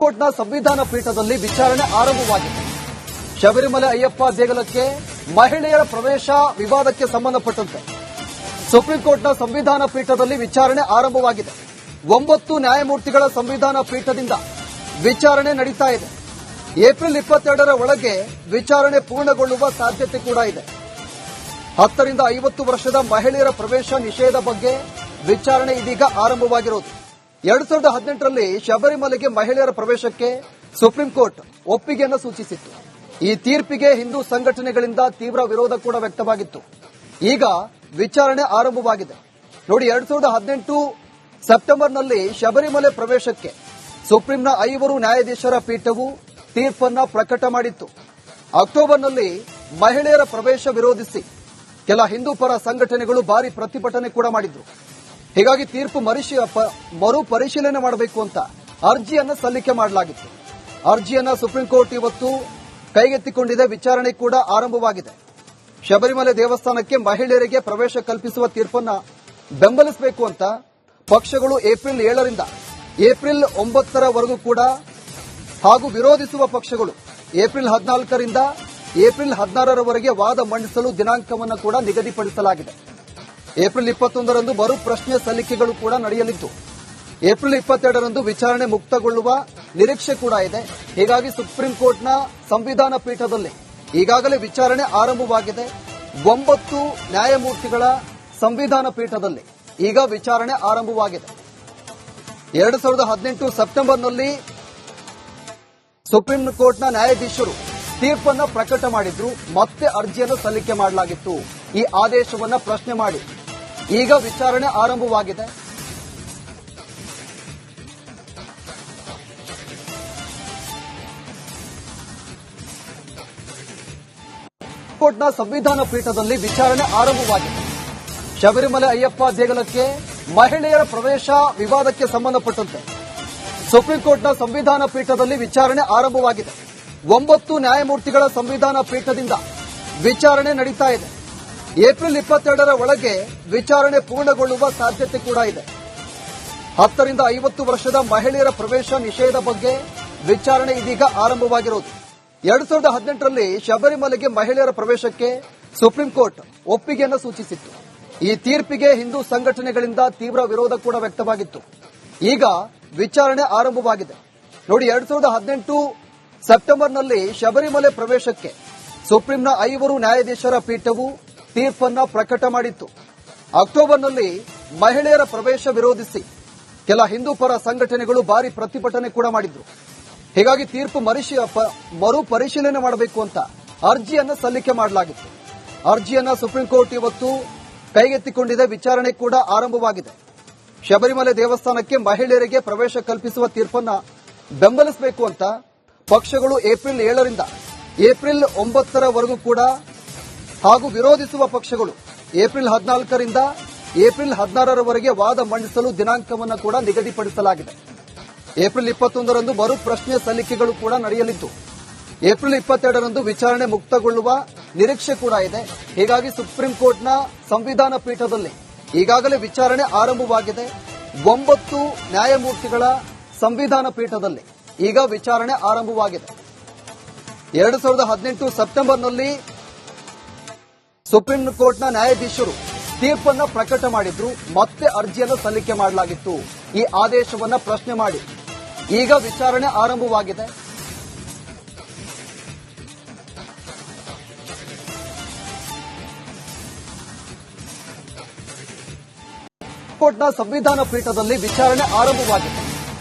ಕೋರ್ಟ್ನ ಸಂವಿಧಾನ ಪೀಠದಲ್ಲಿ ವಿಚಾರಣೆ ಆರಂಭವಾಗಿದೆ. ಶಬರಿಮಲೆ ಅಯ್ಯಪ್ಪ ದೇಗುಲಕ್ಕೆ ಮಹಿಳೆಯರ ಪ್ರವೇಶ ವಿವಾದಕ್ಕೆ ಸಂಬಂಧಪಟ್ಟಂತೆ ಸುಪ್ರೀಂ ಕೋರ್ಟ್ನ ಸಂವಿಧಾನ ಪೀಠದಲ್ಲಿ ವಿಚಾರಣೆ ಆರಂಭವಾಗಿದೆ. 9 ನ್ಯಾಯಮೂರ್ತಿಗಳ ಸಂವಿಧಾನ ಪೀಠದಿಂದ ವಿಚಾರಣೆ ನಡೀತಾ ಇದೆ. ಏಪ್ರಿಲ್ 22ರ ಒಳಗೆ ವಿಚಾರಣೆ ಪೂರ್ಣಗೊಳ್ಳುವ ಸಾಧ್ಯತೆ ಕೂಡ ಇದೆ. 10 ರಿಂದ 50 ವರ್ಷದ ಮಹಿಳೆಯರ ಪ್ರವೇಶ ನಿಷೇಧ ಬಗ್ಗೆ ವಿಚಾರಣೆ ಇದೀಗ ಆರಂಭವಾಗಿರೋದು. 2018ರಲ್ಲಿ ಶಬರಿಮಲೆಗೆ ಮಹಿಳೆಯರ ಪ್ರವೇಶಕ್ಕೆ ಸುಪ್ರೀಂ ಕೋರ್ಟ್ ಒಪ್ಪಿಗೆಯನ್ನು ಸೂಚಿಸಿತ್ತು. ಈ ತೀರ್ಪಿಗೆ ಹಿಂದೂ ಸಂಘಟನೆಗಳಿಂದ ತೀವ್ರ ವಿರೋಧ ಕೂಡ ವ್ಯಕ್ತವಾಗಿತ್ತು. ಈಗ ವಿಚಾರಣೆ ಆರಂಭವಾಗಿದೆ. ನೋಡಿ, 2018 ಸೆಪ್ಟೆಂಬರ್ನಲ್ಲಿ ಶಬರಿಮಲೆ ಪ್ರವೇಶಕ್ಕೆ ಸುಪ್ರೀಂನ 5 ನ್ಯಾಯಾಧೀಶರ ಪೀಠವು ತೀರ್ಪನ್ನು ಪ್ರಕಟ ಮಾಡಿತ್ತು. ಅಕ್ಟೋಬರ್ನಲ್ಲಿ ಮಹಿಳೆಯರ ಪ್ರವೇಶ ವಿರೋಧಿಸಿ ಕೆಲ ಹಿಂದೂ ಪರ ಸಂಘಟನೆಗಳು ಭಾರಿ ಪ್ರತಿಭಟನೆ ಕೂಡ ಮಾಡಿದ್ರು. ಹೀಗಾಗಿ ತೀರ್ಪು ಮರು ಪರಿಶೀಲನೆ ಮಾಡಬೇಕು ಅಂತ ಅರ್ಜಿಯನ್ನು ಸಲ್ಲಿಕೆ ಮಾಡಲಾಗಿತ್ತು. ಅರ್ಜಿಯನ್ನ ಸುಪ್ರೀಂ ಕೋರ್ಟ್ ಇವತ್ತು ಕೈಗೆತ್ತಿಕೊಂಡಿದೆ. ವಿಚಾರಣೆ ಕೂಡ ಆರಂಭವಾಗಿದೆ. ಶಬರಿಮಲೆ ದೇವಸ್ಥಾನಕ್ಕೆ ಮಹಿಳೆಯರಿಗೆ ಪ್ರವೇಶ ಕಲ್ಪಿಸುವ ತೀರ್ಪನ್ನು ಬೆಂಬಲಿಸಬೇಕು ಅಂತ ಪಕ್ಷಗಳು ಏಪ್ರಿಲ್ 7ರಿಂದ ಏಪ್ರಿಲ್ 9ರವರೆಗೂ ಕೂಡ ಹಾಗೂ ವಿರೋಧಿಸುವ ಪಕ್ಷಗಳು ಏಪ್ರಿಲ್ 14ರಿಂದ ಏಪ್ರಿಲ್ 16ರವರೆಗೆ ವಾದ ಮಂಡಿಸಲು ದಿನಾಂಕವನ್ನು ಕೂಡ ನಿಗದಿಪಡಿಸಲಾಗಿದೆ. ಏಪ್ರಿಲ್ 21ರಂದು ಮರು ಪ್ರಶ್ನೆ ಸಲ್ಲಿಕೆಗಳು ಕೂಡ ನಡೆಯಲಿದ್ದು ಏಪ್ರಿಲ್ 22ರಂದು ವಿಚಾರಣೆ ಮುಕ್ತಗೊಳ್ಳುವ ನಿರೀಕ್ಷೆ ಕೂಡ ಇದೆ. ಹೀಗಾಗಿ ಸುಪ್ರೀಂ ಕೋರ್ಟ್ನ ಸಂವಿಧಾನ ಪೀಠದಲ್ಲಿ ಈಗಾಗಲೇ ವಿಚಾರಣೆ ಆರಂಭವಾಗಿದೆ. 9 ನ್ಯಾಯಮೂರ್ತಿಗಳ ಸಂವಿಧಾನ ಪೀಠದಲ್ಲಿ ಈಗ ವಿಚಾರಣೆ ಆರಂಭವಾಗಿದೆ. 2018 ಸೆಪ್ಟೆಂಬರ್ನಲ್ಲಿ ಸುಪ್ರೀಂ ಕೋರ್ಟ್ನ ನ್ಯಾಯಾಧೀಶರು ತೀರ್ಪನ್ನು ಪ್ರಕಟ ಮಾಡಿದ್ರು. ಮತ್ತೆ ಅರ್ಜಿಯನ್ನು ಸಲ್ಲಿಕೆ ಮಾಡಲಾಗಿತ್ತು. ಈ ಆದೇಶವನ್ನು ಪ್ರಶ್ನೆ ಮಾಡಿ ಈಗ ವಿಚಾರಣೆ ಆರಂಭವಾಗಿದೆ. ಕೋರ್ಟ್ನ ಸಂವಿಧಾನ ಪೀಠದಲ್ಲಿ ವಿಚಾರಣೆ ಆರಂಭವಾಗಿದೆ. ಶಬರಿಮಲೆ ಅಯ್ಯಪ್ಪ ದೇಗುಲಕ್ಕೆ ಮಹಿಳೆಯರ ಪ್ರವೇಶ ವಿವಾದಕ್ಕೆ ಸಂಬಂಧಪಟ್ಟಂತೆ ಸುಪ್ರೀಂ ಕೋರ್ಟ್ನ ಸಂವಿಧಾನ ಪೀಠದಲ್ಲಿ ವಿಚಾರಣೆ ಆರಂಭವಾಗಿದೆ. 9 ನ್ಯಾಯಮೂರ್ತಿಗಳ ಸಂವಿಧಾನ ಪೀಠದಿಂದ ವಿಚಾರಣೆ ನಡೀತಾ ಇದೆ. ಏಪ್ರಿಲ್ 22ರ ಒಳಗೆ ವಿಚಾರಣೆ ಪೂರ್ಣಗೊಳ್ಳುವ ಸಾಧ್ಯತೆ ಕೂಡ ಇದೆ. 10 ರಿಂದ 50 ವರ್ಷದ ಮಹಿಳೆಯರ ಪ್ರವೇಶ ನಿಷೇಧ ಬಗ್ಗೆ ವಿಚಾರಣೆ ಇದೀಗ ಆರಂಭವಾಗಿರೋದು. 2018ರಲ್ಲಿ ಶಬರಿಮಲೆಗೆ ಮಹಿಳೆಯರ ಪ್ರವೇಶಕ್ಕೆ ಸುಪ್ರೀಂ ಕೋರ್ಟ್ ಒಪ್ಪಿಗೆಯನ್ನು ಸೂಚಿಸಿತ್ತು. ಈ ತೀರ್ಪಿಗೆ ಹಿಂದೂ ಸಂಘಟನೆಗಳಿಂದ ತೀವ್ರ ವಿರೋಧ ಕೂಡ ವ್ಯಕ್ತವಾಗಿತ್ತು. ಈಗ ವಿಚಾರಣೆ ಆರಂಭವಾಗಿದೆ. ನೋಡಿ, 2018 ಸೆಪ್ಟೆಂಬರ್ನಲ್ಲಿ ಶಬರಿಮಲೆ ಪ್ರವೇಶಕ್ಕೆ ಸುಪ್ರೀಂನ 5 ನ್ಯಾಯಾಧೀಶರ ಪೀಠವು ತೀರ್ಪನ್ನು ಪ್ರಕಟ ಮಾಡಿತ್ತು. ಅಕ್ಟೋಬರ್ನಲ್ಲಿ ಮಹಿಳೆಯರ ಪ್ರವೇಶ ವಿರೋಧಿಸಿ ಕೆಲ ಹಿಂದೂ ಪರ ಸಂಘಟನೆಗಳು ಭಾರಿ ಪ್ರತಿಭಟನೆ ಕೂಡ ಮಾಡಿದ್ರು. ಹೀಗಾಗಿ ತೀರ್ಪು ಮರು ಪರಿಶೀಲನೆ ಮಾಡಬೇಕು ಅಂತ ಅರ್ಜಿಯನ್ನು ಸಲ್ಲಿಕೆ ಮಾಡಲಾಗಿತ್ತು. ಅರ್ಜಿಯನ್ನ ಸುಪ್ರೀಂ ಕೋರ್ಟ್ ಇವತ್ತು ಕೈಗೆತ್ತಿಕೊಂಡಿದೆ. ವಿಚಾರಣೆ ಕೂಡ ಆರಂಭವಾಗಿದೆ. ಶಬರಿಮಲೆ ದೇವಸ್ಥಾನಕ್ಕೆ ಮಹಿಳೆಯರಿಗೆ ಪ್ರವೇಶ ಕಲ್ಪಿಸುವ ತೀರ್ಪನ್ನು ಬೆಂಬಲಿಸಬೇಕು ಅಂತ ಪಕ್ಷಗಳು ಏಪ್ರಿಲ್ 7ರಿಂದ ಏಪ್ರಿಲ್ 9ರವರೆಗೂ ಕೂಡ ಹಾಗೂ ವಿರೋಧಿಸುವ ಪಕ್ಷಗಳು ಏಪ್ರಿಲ್ 14ರಿಂದ ಏಪ್ರಿಲ್ 16ರವರೆಗೆ ವಾದ ಮಂಡಿಸಲು ದಿನಾಂಕವನ್ನು ಕೂಡ ನಿಗದಿಪಡಿಸಲಾಗಿದೆ. ಏಪ್ರಿಲ್ 21ರಂದು ಮರು ಪ್ರಶ್ನೆ ಸಲ್ಲಿಕೆಗಳು ಕೂಡ ನಡೆಯಲಿದ್ದು ಏಪ್ರಿಲ್ 22ರಂದು ವಿಚಾರಣೆ ಮುಕ್ತಗೊಳ್ಳುವ ನಿರೀಕ್ಷೆ ಕೂಡ ಇದೆ. ಹೀಗಾಗಿ ಸುಪ್ರೀಂ ಕೋರ್ಟ್ನ ಸಂವಿಧಾನ ಪೀಠದಲ್ಲಿ ಈಗಾಗಲೇ ವಿಚಾರಣೆ ಆರಂಭವಾಗಿದೆ. 9 ನ್ಯಾಯಮೂರ್ತಿಗಳ ಸಂವಿಧಾನ ಪೀಠದಲ್ಲಿ ಈಗ ವಿಚಾರಣೆ ಆರಂಭವಾಗಿದೆ. 2018 ಸೆಪ್ಟೆಂಬರ್ನಲ್ಲಿ ಸುಪ್ರೀಂ ಕೋರ್ಟ್ನ ನ್ಯಾಯಾಧೀಶರು ತೀರ್ಪನ್ನು ಪ್ರಕಟ ಮಾಡಿದ್ರು. ಮತ್ತೆ ಅರ್ಜಿಯನ್ನು ಸಲ್ಲಿಕೆ ಮಾಡಲಾಗಿತ್ತು. ಈ ಆದೇಶವನ್ನು ಪ್ರಶ್ನೆ ಮಾಡಿ ಈಗ ವಿಚಾರಣೆ ಆರಂಭವಾಗಿದೆ. ಕೋರ್ಟ್ನ ಸಂವಿಧಾನ ಪೀಠದಲ್ಲಿ ವಿಚಾರಣೆ ಆರಂಭವಾಗಿದೆ.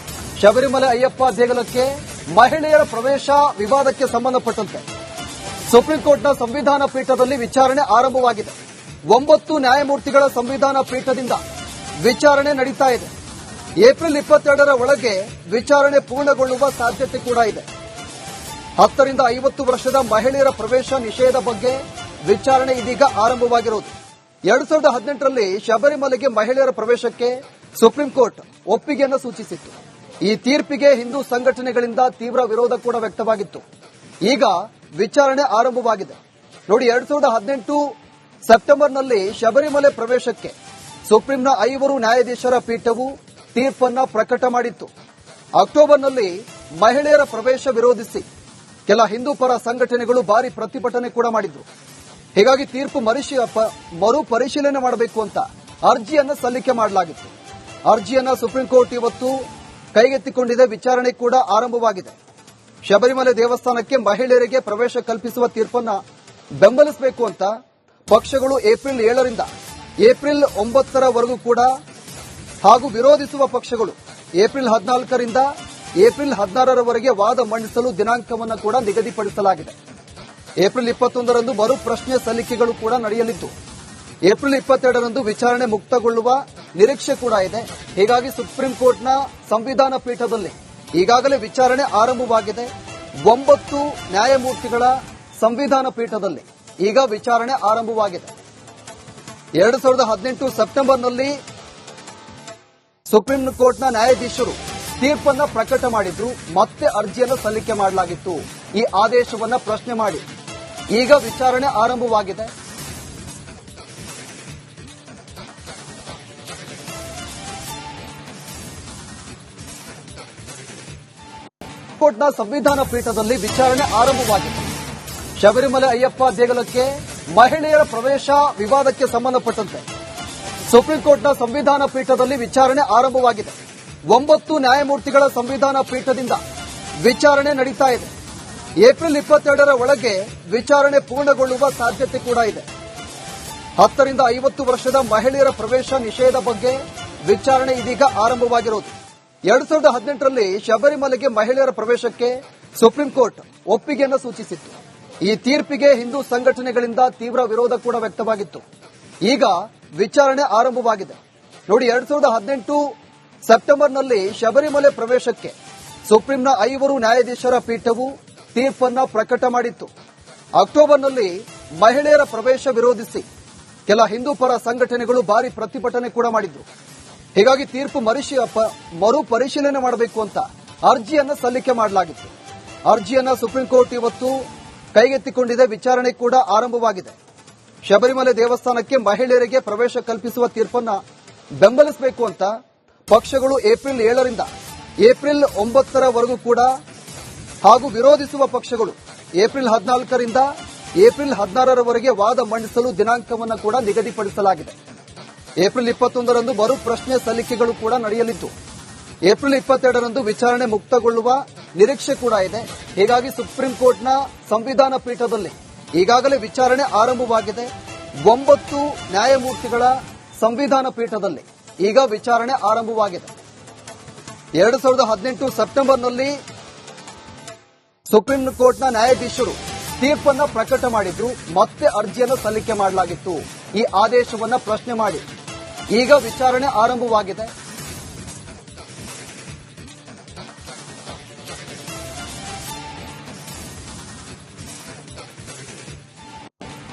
ಶಬರಿಮಲೆ ಅಯ್ಯಪ್ಪ ದೇಗುಲಕ್ಕೆ ಮಹಿಳೆಯರ ಪ್ರವೇಶ ವಿವಾದಕ್ಕೆ ಸಂಬಂಧಪಟ್ಟಂತೆ ಸುಪ್ರೀಂ ಕೋರ್ಟ್ನ ಸಂವಿಧಾನ ಪೀಠದಲ್ಲಿ ವಿಚಾರಣೆ ಆರಂಭವಾಗಿದೆ. 9 ನ್ಯಾಯಮೂರ್ತಿಗಳ ಸಂವಿಧಾನ ಪೀಠದಿಂದ ವಿಚಾರಣೆ ನಡೀತಾ ಇದೆ. ಏಪ್ರಿಲ್ 22ರ ಒಳಗೆ ವಿಚಾರಣೆ ಪೂರ್ಣಗೊಳ್ಳುವ ಸಾಧ್ಯತೆ ಕೂಡ ಇದೆ. 10 ರಿಂದ 50 ವರ್ಷದ ಮಹಿಳೆಯರ ಪ್ರವೇಶ ನಿಷೇಧ ಬಗ್ಗೆ ವಿಚಾರಣೆ ಇದೀಗ ಆರಂಭವಾಗಿರೋದು. 2018ರಲ್ಲಿ ಶಬರಿಮಲೆಗೆ ಮಹಿಳೆಯರ ಪ್ರವೇಶಕ್ಕೆ ಸುಪ್ರೀಂ ಕೋರ್ಟ್ ಒಪ್ಪಿಗೆಯನ್ನು ಸೂಚಿಸಿತ್ತು. ಈ ತೀರ್ಪಿಗೆ ಹಿಂದೂ ಸಂಘಟನೆಗಳಿಂದ ತೀವ್ರ ವಿರೋಧ ಕೂಡ ವ್ಯಕ್ತವಾಗಿತ್ತು. ಈಗ ವಿಚಾರಣೆ ಆರಂಭವಾಗಿದೆ. ನೋಡಿ, 2018 ಸೆಪ್ಟೆಂಬರ್ನಲ್ಲಿ ಶಬರಿಮಲೆ ಪ್ರವೇಶಕ್ಕೆ ಸುಪ್ರೀಂನ 5 ನ್ಯಾಯಾಧೀಶರ ಪೀಠವು ತೀರ್ಪನ್ನು ಪ್ರಕಟ ಮಾಡಿತ್ತು. ಅಕ್ಟೋಬರ್ನಲ್ಲಿ ಮಹಿಳೆಯರ ಪ್ರವೇಶ ವಿರೋಧಿಸಿ ಕೆಲ ಹಿಂದೂ ಪರ ಸಂಘಟನೆಗಳು ಭಾರಿ ಪ್ರತಿಭಟನೆ ಕೂಡ ಮಾಡಿದ್ರು. ಹೀಗಾಗಿ ತೀರ್ಪು ಮರು ಪರಿಶೀಲನೆ ಮಾಡಬೇಕು ಅಂತ ಅರ್ಜಿಯನ್ನು ಸಲ್ಲಿಕೆ ಮಾಡಲಾಗಿತ್ತು. ಅರ್ಜಿಯನ್ನ ಸುಪ್ರೀಂ ಕೋರ್ಟ್ ಇವತ್ತು ಕೈಗೆತ್ತಿಕೊಂಡಿದೆ. ವಿಚಾರಣೆ ಕೂಡ ಆರಂಭವಾಗಿದೆ. ಶಬರಿಮಲೆ ದೇವಸ್ಥಾನಕ್ಕೆ ಮಹಿಳೆಯರಿಗೆ ಪ್ರವೇಶ ಕಲ್ಪಿಸುವ ತೀರ್ಪನ್ನ ಬೆಂಬಲಿಸಬೇಕು ಅಂತ ಪಕ್ಷಗಳು ಏಪ್ರಿಲ್ 7ರಿಂದ ಏಪ್ರಿಲ್ 9ರವರೆಗೂ ಕೂಡ ಹಾಗೂ ವಿರೋಧಿಸುವ ಪಕ್ಷಗಳು ಏಪ್ರಿಲ್ 14ರಿಂದ ಏಪ್ರಿಲ್ 16ರವರೆಗೆ ವಾದ ಮಂಡಿಸಲು ದಿನಾಂಕವನ್ನು ಕೂಡ ನಿಗದಿಪಡಿಸಲಾಗಿದೆ. ಏಪ್ರಿಲ್ 21ರಂದು ಮರು ಪ್ರಶ್ನೆ ಸಲ್ಲಿಕೆಗಳು ಕೂಡ ನಡೆಯಲಿದ್ದು ಏಪ್ರಿಲ್ 22ರಂದು ವಿಚಾರಣೆ ಮುಕ್ತಗೊಳ್ಳುವ ನಿರೀಕ್ಷೆ ಕೂಡ ಇದೆ. ಹೀಗಾಗಿ ಸುಪ್ರೀಂ ಕೋರ್ಟ್ನ ಸಂವಿಧಾನ ಪೀಠದಲ್ಲಿ ಈಗಾಗಲೇ ವಿಚಾರಣೆ ಆರಂಭವಾಗಿದೆ. 9 ನ್ಯಾಯಮೂರ್ತಿಗಳ ಸಂವಿಧಾನ ಪೀಠದಲ್ಲಿ ಈಗ ವಿಚಾರಣೆ ಆರಂಭವಾಗಿದೆ. 2018 ಸೆಪ್ಟೆಂಬರ್ನಲ್ಲಿ ಸುಪ್ರೀಂ ಕೋರ್ಟ್ನ ನ್ಯಾಯಾಧೀಶರು ತೀರ್ಪನ್ನ ಪ್ರಕಟ ಮಾಡಿದ್ರು. ಮತ್ತೆ ಅರ್ಜಿಯನ್ನು ಸಲ್ಲಿಕೆ ಮಾಡಲಾಗಿತ್ತು. ಈ ಆದೇಶವನ್ನ ಪ್ರಶ್ನೆ ಮಾಡಿ ಈಗ ವಿಚಾರಣೆ ಆರಂಭವಾಗಿದೆ. ಕೋರ್ಟ್ನ ಸಂವಿಧಾನ ಪೀಠದಲ್ಲಿ ವಿಚಾರಣೆ ಆರಂಭವಾಗಿದೆ. ಶಬರಿಮಲೆ ಅಯ್ಯಪ್ಪ ದೇಗುಲಕ್ಕೆ ಮಹಿಳೆಯರ ಪ್ರವೇಶ ವಿವಾದಕ್ಕೆ ಸಂಬಂಧಪಟ್ಟಂತೆ ಸುಪ್ರೀಂ ಕೋರ್ಟ್ನ ಸಂವಿಧಾನ ಪೀಠದಲ್ಲಿ ವಿಚಾರಣೆ ಆರಂಭವಾಗಿದೆ. 9 ನ್ಯಾಯಮೂರ್ತಿಗಳ ಸಂವಿಧಾನ ಪೀಠದಿಂದ ವಿಚಾರಣೆ ನಡೀತಾ ಇದೆ. ಏಪ್ರಿಲ್ 22ರ ಒಳಗೆ ವಿಚಾರಣೆ ಪೂರ್ಣಗೊಳ್ಳುವ ಸಾಧ್ಯತೆ ಕೂಡ ಇದೆ. 10 ರಿಂದ 50 ವರ್ಷದ ಮಹಿಳೆಯರ ಪ್ರವೇಶ ನಿಷೇಧ ಬಗ್ಗೆ ವಿಚಾರಣೆ ಇದೀಗ ಆರಂಭವಾಗಿರೋದು. 2018ರಲ್ಲಿ ಶಬರಿಮಲೆಗೆ ಮಹಿಳೆಯರ ಪ್ರವೇಶಕ್ಕೆ ಸುಪ್ರೀಂ ಕೋರ್ಟ್ ಒಪ್ಪಿಗೆಯನ್ನು ಸೂಚಿಸಿತ್ತು. ಈ ತೀರ್ಪಿಗೆ ಹಿಂದೂ ಸಂಘಟನೆಗಳಿಂದ ತೀವ್ರ ವಿರೋಧ ಕೂಡ ವ್ಯಕ್ತವಾಗಿತ್ತು. ಈಗ ವಿಚಾರಣೆ ಆರಂಭವಾಗಿದೆ. ನೋಡಿ, 2018 ಸೆಪ್ಟೆಂಬರ್ನಲ್ಲಿ ಶಬರಿಮಲೆ ಪ್ರವೇಶಕ್ಕೆ ಸುಪ್ರೀಂನ 5 ನ್ಯಾಯಾಧೀಶರ ಪೀಠವು ತೀರ್ಪನ್ನ ಪ್ರಕಟ ಮಾಡಿತ್ತು. ಅಕ್ಟೋಬರ್ನಲ್ಲಿ ಮಹಿಳೆಯರ ಪ್ರವೇಶ ವಿರೋಧಿಸಿ ಕೆಲ ಹಿಂದೂ ಪರ ಸಂಘಟನೆಗಳು ಭಾರಿ ಪ್ರತಿಭಟನೆ ಕೂಡ ಮಾಡಿದ್ರು. ಹೀಗಾಗಿ ತೀರ್ಪು ಮರು ಪರಿಶೀಲನೆ ಮಾಡಬೇಕು ಅಂತ ಅರ್ಜಿಯನ್ನು ಸಲ್ಲಿಕೆ ಮಾಡಲಾಗಿತ್ತು. ಅರ್ಜಿಯನ್ನ ಸುಪ್ರೀಂ ಕೋರ್ಟ್ ಇವತ್ತು ಕೈಗೆತ್ತಿಕೊಂಡಿದೆ. ವಿಚಾರಣೆ ಕೂಡ ಆರಂಭವಾಗಿದೆ. ಶಬರಿಮಲೆ ದೇವಸ್ಥಾನಕ್ಕೆ ಮಹಿಳೆಯರಿಗೆ ಪ್ರವೇಶ ಕಲ್ಪಿಸುವ ತೀರ್ಪನ್ನ ಬೆಂಬಲಿಸಬೇಕು ಅಂತ ಪಕ್ಷಗಳು ಏಪ್ರಿಲ್ 7ರಿಂದ ಏಪ್ರಿಲ್ 9ರವರೆಗೂ ಕೂಡ ಹಾಗೂ ವಿರೋಧಿಸುವ ಪಕ್ಷಗಳು ಏಪ್ರಿಲ್ 14ರಿಂದ ಏಪ್ರಿಲ್ 16ರವರೆಗೆ ವಾದ ಮಂಡಿಸಲು ದಿನಾಂಕವನ್ನು ಕೂಡ ನಿಗದಿಪಡಿಸಲಾಗಿದೆ. ಏಪ್ರಿಲ್ 21ರಂದು ಮರು ಪ್ರಶ್ನೆ ಸಲ್ಲಿಕೆಗಳು ಕೂಡ ನಡೆಯಲಿದ್ದು ಏಪ್ರಿಲ್ 22ರಂದು ವಿಚಾರಣೆ ಮುಕ್ತಗೊಳ್ಳುವ ನಿರೀಕ್ಷೆ ಕೂಡ ಇದೆ. ಹೀಗಾಗಿ ಸುಪ್ರೀಂ ಕೋರ್ಟ್ನ ಸಂವಿಧಾನ ಪೀಠದಲ್ಲಿ ಈಗಾಗಲೇ ವಿಚಾರಣೆ ಆರಂಭವಾಗಿದೆ. 9 ನ್ಯಾಯಮೂರ್ತಿಗಳ ಸಂವಿಧಾನ ಪೀಠದಲ್ಲಿ ಈಗ ವಿಚಾರಣೆ ಆರಂಭವಾಗಿದೆ. 2018 ಸೆಪ್ಟೆಂಬರ್ನಲ್ಲಿ ಸುಪ್ರೀಂ ಕೋರ್ಟ್ನ ನ್ಯಾಯಾಧೀಶರು ತೀರ್ಪನ್ನ ಪ್ರಕಟ ಮಾಡಿದ್ರು. ಮತ್ತೆ ಅರ್ಜಿಯನ್ನು ಸಲ್ಲಿಕೆ ಮಾಡಲಾಗಿತ್ತು. ಈ ಆದೇಶವನ್ನ ಪ್ರಶ್ನೆ ಮಾಡಿ ಈಗ ವಿಚಾರಣೆ ಆರಂಭವಾಗಿದೆ.